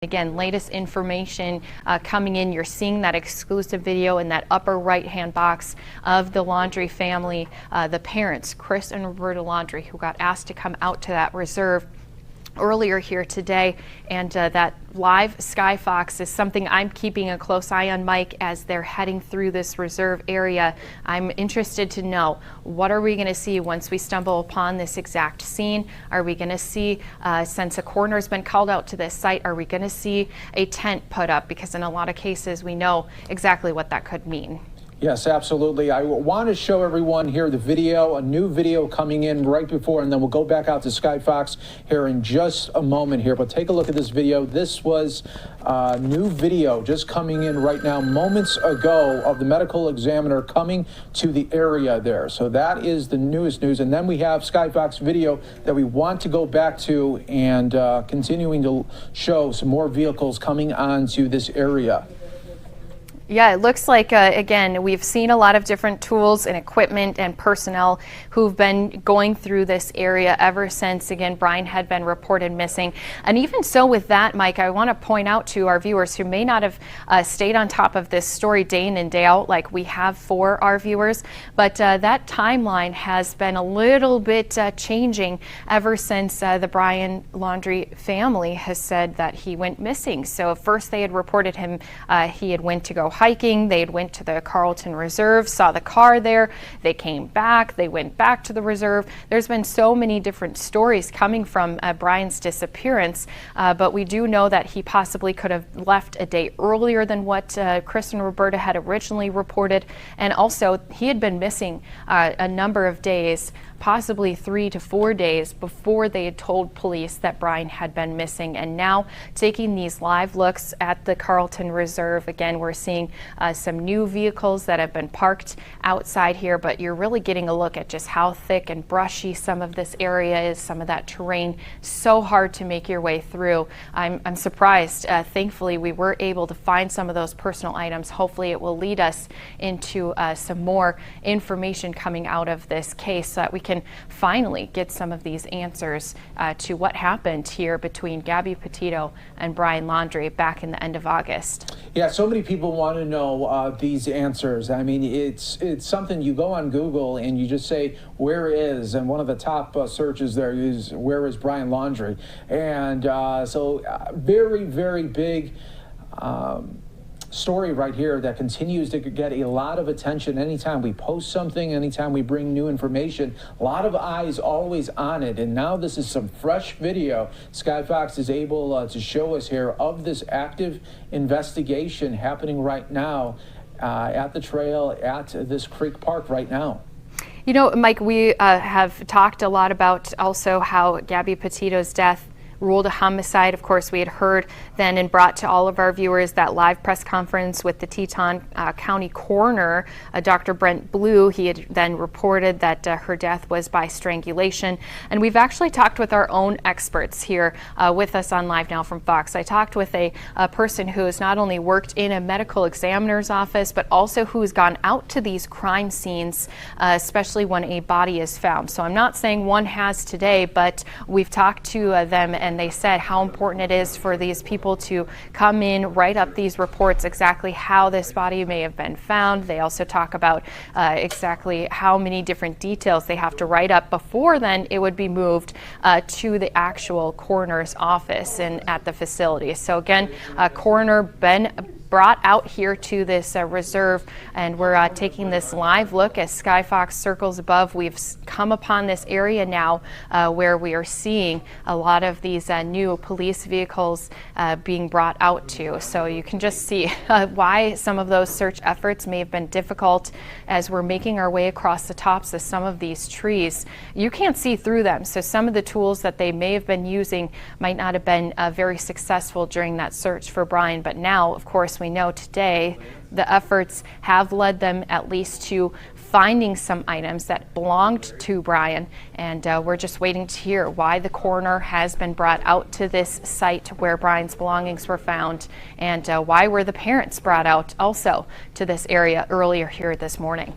Again, latest information coming in. You're seeing that exclusive video in that upper right-hand box of the Laundrie family, the parents, Chris and Roberta Laundrie, who got asked to come out to that reserve earlier here today. And that live Skyfox is something I'm keeping a close eye on, Mike, as they're heading through this reserve area. I'm interested to know, what are we going to see once we stumble upon this exact scene? Are we going to see, since a coroner's been called out to this site, are we going to see a tent put up? Because in a lot of cases, we know exactly what that could mean. Yes, absolutely. I want to show everyone here the video, a new video coming in right before, and then we'll go back out to Skyfox here in just a moment here. But take a look at this video. This was a new video just coming in right now, moments ago, of the medical examiner coming to the area there. So that is the newest news. And then we have Skyfox video that we want to go back to and continuing to show some more vehicles coming onto this area. Yeah, it looks like, again, we've seen a lot of different tools and equipment and personnel who've been going through this area ever since, again, Brian had been reported missing. And even so with that, Mike, I want to point out to our viewers who may not have stayed on top of this story day in and day out like we have for our viewers, but that timeline has been a little bit changing ever since the Brian Laundrie family has said that he went missing. So first they had reported him, he had went to go hiking. They had went to the Carlton Reserve, saw the car there. They came back. They went back to the reserve. There's been so many different stories coming from Brian's disappearance, but we do know that he possibly could have left a day earlier than what Chris and Roberta had originally reported. And also, he had been missing a number of days, possibly 3 to 4 days before they had told police that Brian had been missing. And now, taking these live looks at the Carlton Reserve, again, we're seeing some new vehicles that have been parked outside here, but you're really getting a look at just how thick and brushy some of this area is, some of that terrain, so hard to make your way through. I'm surprised. Thankfully, we were able to find some of those personal items. Hopefully, it will lead us into some more information coming out of this case so that we can finally get some of these answers to what happened here between Gabby Petito and Brian Laundrie back in the end of August. Yeah, so many people want to know these answers. I mean, it's something you go on Google and you just say, where is, and one of the top searches there is, where is Brian Laundrie? And so very, very big story right here that continues to get a lot of attention. Anytime we post something, anytime we bring new information, a lot of eyes always on it. And now this is some fresh video Skyfox is able to show us here of this active investigation happening right now at the trail at this creek park right now. You know, Mike, we have talked a lot about also how Gabby Petito's death ruled a homicide. Of course, we had heard then and brought to all of our viewers that live press conference with the Teton County Coroner, Dr. Brent Blue. He had then reported that her death was by strangulation. And we've actually talked with our own experts here with us on LiveNOW from Fox. I talked with a person who has not only worked in a medical examiner's office, but also who's gone out to these crime scenes, especially when a body is found. So I'm not saying one has today, but we've talked to them and they said how important it is for these people to come in, write up these reports, exactly how this body may have been found. They also talk about exactly how many different details they have to write up before then it would be moved to the actual coroner's office and at the facility. So again, Coroner been brought out here to this reserve, and we're taking this live look as Skyfox circles above. We've come upon this area now where we are seeing a lot of these new police vehicles being brought out to. So you can just see why some of those search efforts may have been difficult as we're making our way across the tops of some of these trees. You can't see through them, so some of the tools that they may have been using might not have been very successful during that search for Brian. But now, of course, we know today the efforts have led them at least to finding some items that belonged to Brian, and we're just waiting to hear why the coroner has been brought out to this site where Brian's belongings were found, and why were the parents brought out also to this area earlier here this morning.